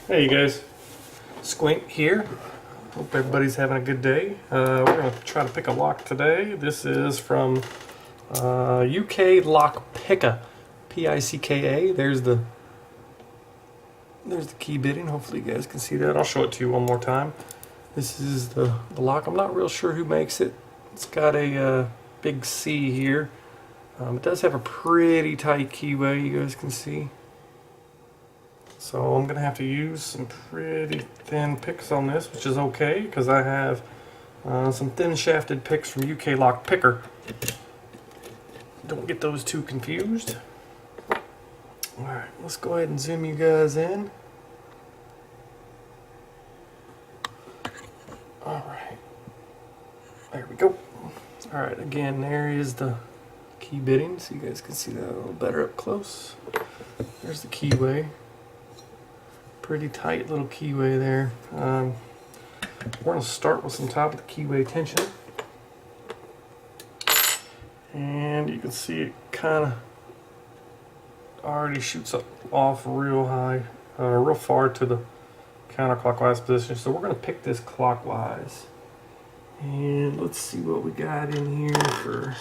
Hey you guys, Squint here. Hope everybody's having a good day. We're going to try to pick a lock today. This is from UKLockpicka, P-I-C-K-A. There's the key bitting. Hopefully you guys can see that. I'll show it to you one more time. This is the lock. I'm not real sure who makes it. It's got a big C here. It does have a pretty tight keyway, you guys can see. So I'm going to have to use some pretty thin picks on this, which is okay because I have some thin shafted picks from UKLockpicka. Don't get those too confused. Alright, let's go ahead and zoom you guys in. Alright, there we go. Alright, again, there is the key bitting, so you guys can see that a little better up close. There's the keyway. Pretty tight little keyway there. We're going to start with some top of the keyway tension. And you can see it kind of already shoots up off real high, real far to the counterclockwise position. So we're going to pick this clockwise. And let's see what we got in here for,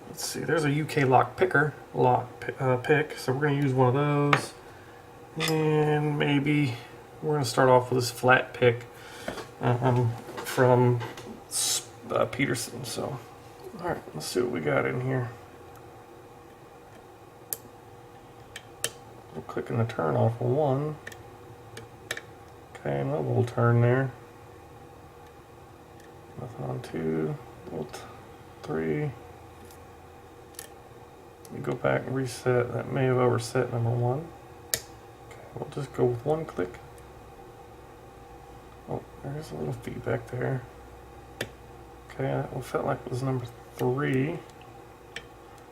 let's see, there's a UKLockpicka pick. So we're going to use one of those. And maybe we're going to start off with this flat pick from Peterson. So, alright, let's see what we got in here. We're clicking the turn off of one. Okay, another little turn there. Nothing on two, little three. Let me go back and reset. That may have overset number one. We'll just go with one click. Oh, there's a little feedback there. Okay, that one felt like it was number three.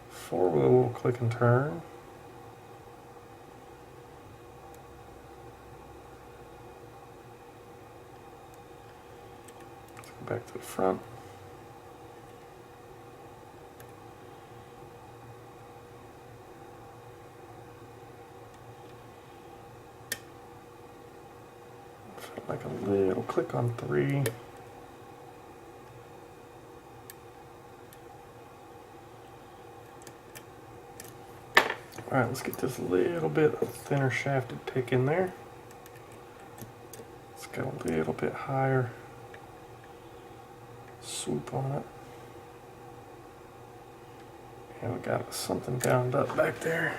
Four with a little click and turn. Let's go back to the front. Like a little click on three. Alright, let's get this little bit thinner shafted pick in there. It's got a little bit higher swoop on it. And we got something bound up back there.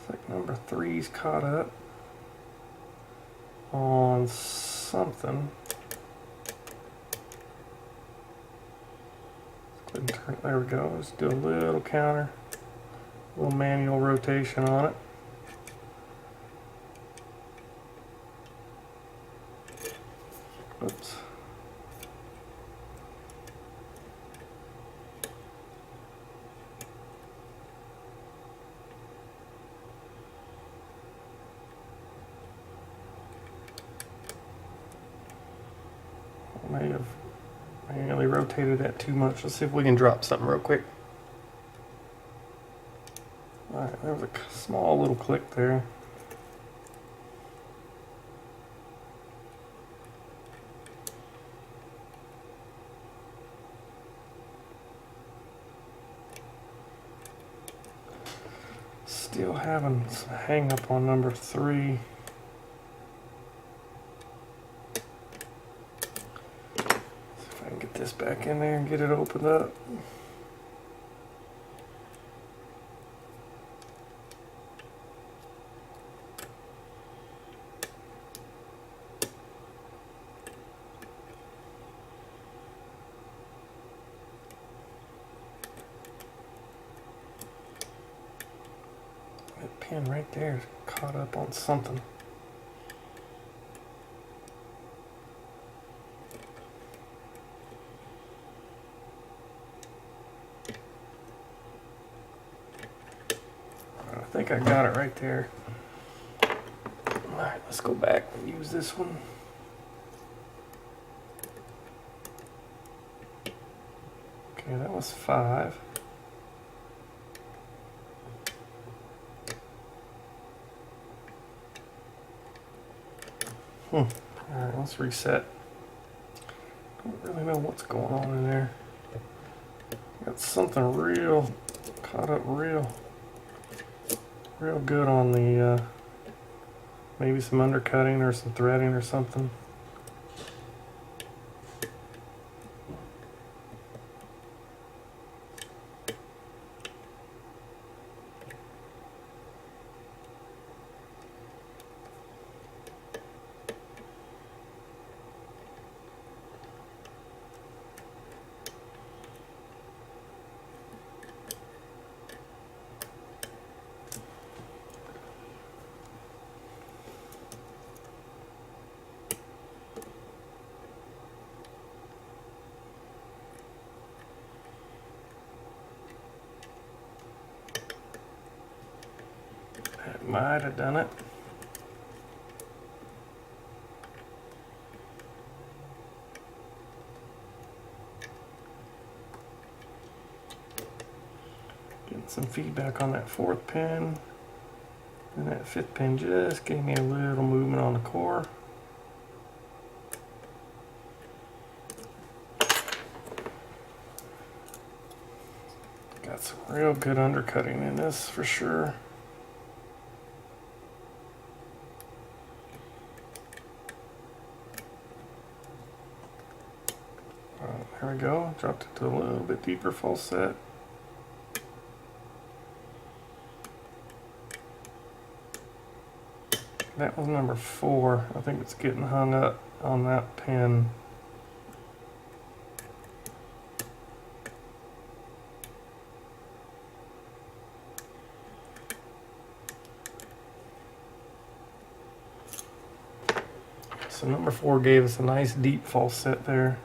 Like number three's caught up on something. Go ahead and turn, there we go. Let's do a little counter, a little manual rotation on it. Oops. May have manually rotated that too much. Let's see if we can drop something real quick. Alright, there was a small little click there. Still having some hang up on number three. Get this back in there and get it opened up. That pin right there is caught up on something. think I got it right there. Alright, let's go back and use this one. Okay, that was 5. Alright, let's reset. Don't really know what's going on in there. Got something real caught up real good on the maybe some undercutting or some threading or something. That might have done it. Getting some feedback on that 4th pin. And that 5th pin just gave me a little movement on the core. Got some real good undercutting in this for sure. There we go. Dropped it to a little bit deeper false set. That was number 4. I think it's getting hung up on that pin. So number 4 gave us a nice deep false set there.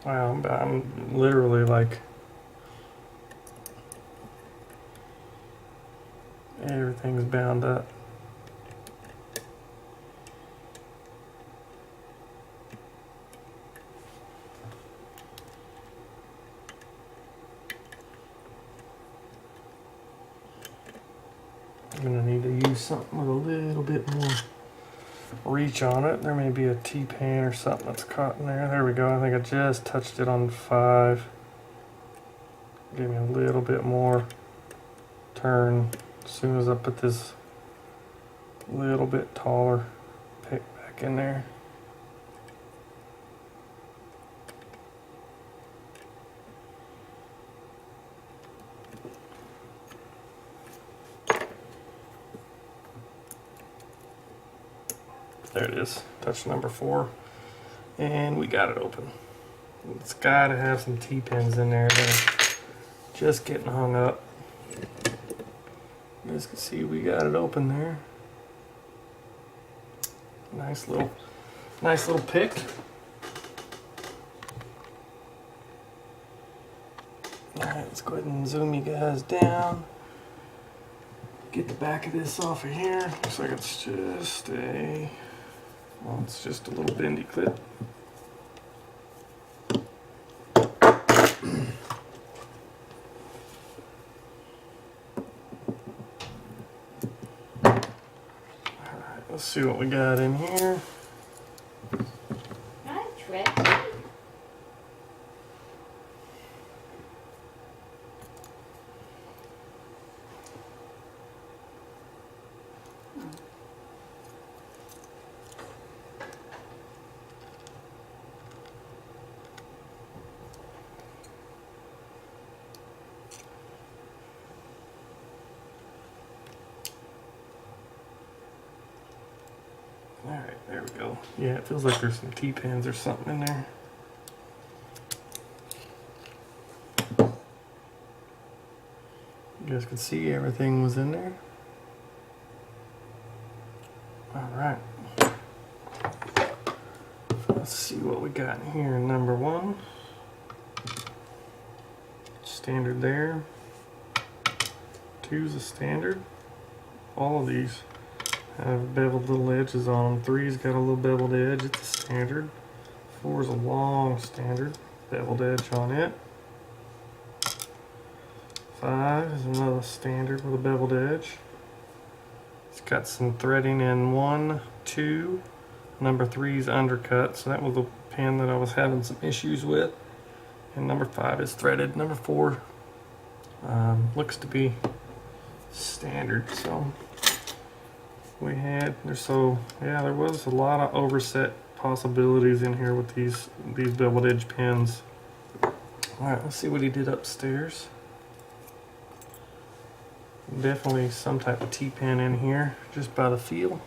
Wow, I'm literally like everything's bound up. I'm gonna need to use something with a little bit more reach on it. There may be a T-pan or something that's caught in there. There we go. I think I just touched it on 5. Give me a little bit more turn as soon as I put this little bit taller pick back in there. There it is, touch number 4, and we got it open. It's got to have some T-pins in there that are just getting hung up. You guys can see we got it open there. Nice little pick. All right, let's go ahead and zoom you guys down. Get the back of this off of here. Looks like it's just a, well, it's just a little bendy clip. Alright, let's see what we got in here. Hi, Trick. Alright, there we go. Yeah, it feels like there's some T-pins or something in there. You guys can see everything was in there. Alright. Let's see what we got in here. Number 1. Standard there. 2's a standard. All of these have beveled little edges on them. 3's got a little beveled edge. It's a standard. 4's a long standard. Beveled edge on it. 5 is another standard with a beveled edge. It's got some threading in 1, 2. Number 3's undercut, so that was the pin that I was having some issues with. And number 5 is threaded. Number 4 looks to be standard. So there was a lot of overset possibilities in here with these beveled edge pins. All right, let's see what he did upstairs. Definitely some type of T-pin in here, just by the feel.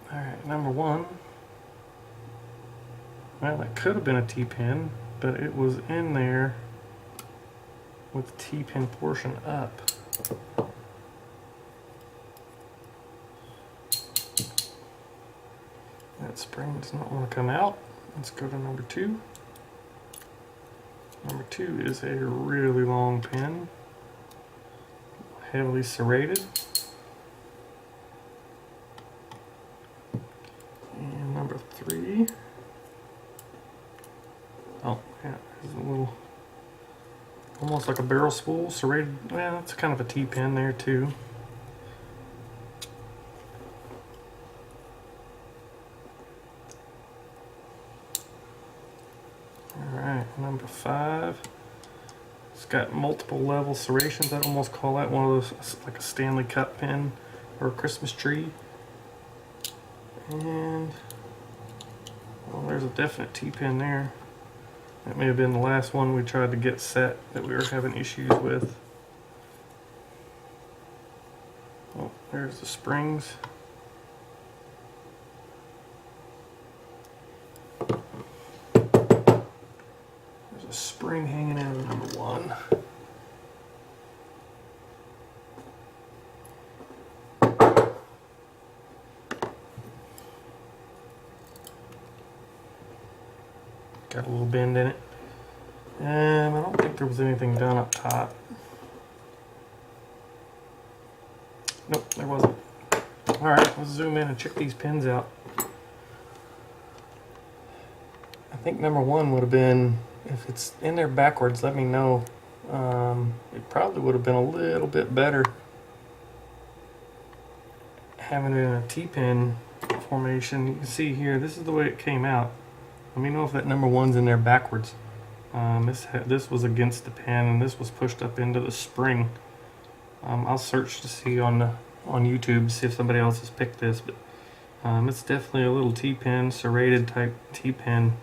Alright, number 1. Well, that could have been a T-pin, but it was in there with the T-pin portion up. That spring does not want to come out. Let's go to number 2. Number 2 is a really long pin, heavily serrated. And number 3, oh yeah, there's a little, almost like a barrel spool, serrated. Well, that's kind of a T-pin there too. Alright, number 5. It's got multiple level serrations. I'd almost call that one of those like a Stanley Cup pin or a Christmas tree. And well, there's a definite T-pin there. That may have been the last one we tried to get set that we were having issues with. Oh, there's the springs. There's a spring hanging out of number 1. Got a little bend in it. I don't think there was anything done up top. Nope, there wasn't. Alright, let's zoom in and check these pins out. I think number 1 would have been, if it's in there backwards, let me know. It probably would have been a little bit better having it in a T-pin formation. You can see here, this is the way it came out. Let me know if that number 1's in there backwards. This was against the pin, and this was pushed up into the spring. I'll search to see on YouTube to see if somebody else has picked this, but it's definitely a little T-pin, serrated type T-pin.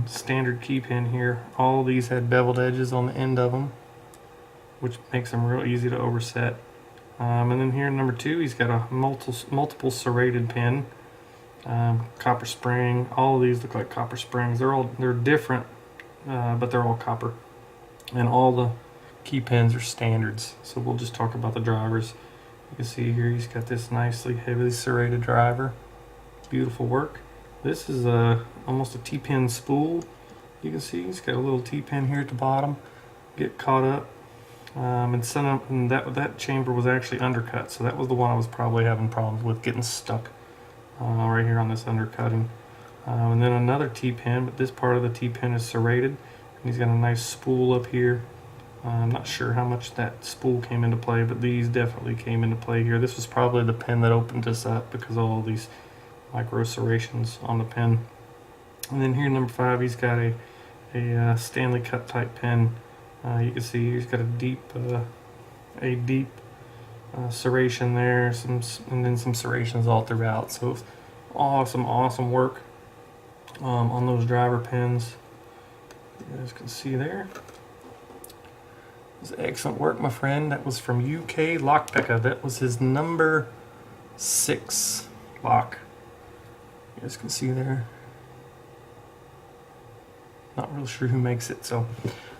Standard key pin here. All of these had beveled edges on the end of them, which makes them real easy to overset. And then here number 2, he's got a multiple serrated pin. Copper spring. All of these look like copper springs. They're different, but they're all copper. And all the key pins are standards. So we'll just talk about the drivers. You can see here he's got this nicely heavily serrated driver. Beautiful work. This is almost a T-pin spool. You can see he's got a little T-pin here at the bottom. Get caught up. And that chamber was actually undercut. So that was the one I was probably having problems with getting stuck. Right here on this undercutting. And then another T-pin, but this part of the T-pin is serrated. And he's got a nice spool up here. I'm not sure how much that spool came into play, but these definitely came into play here. This was probably the pin that opened this up because of all these micro serrations on the pin. And then here number 5, he's got a Stanley Cup type pin. You can see he's got a deep serration there, and then some serrations all throughout. So it's awesome work on those driver pins. You guys can see there. It was excellent work, my friend. That was from UKLockpicka. That was his number 6 lock. You guys can see there. Not real sure who makes it. So,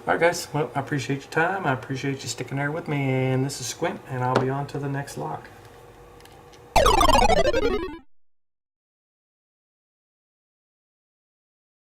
alright guys, well, I appreciate your time. I appreciate you sticking there with me. And this is Squint, and I'll be on to the next lock.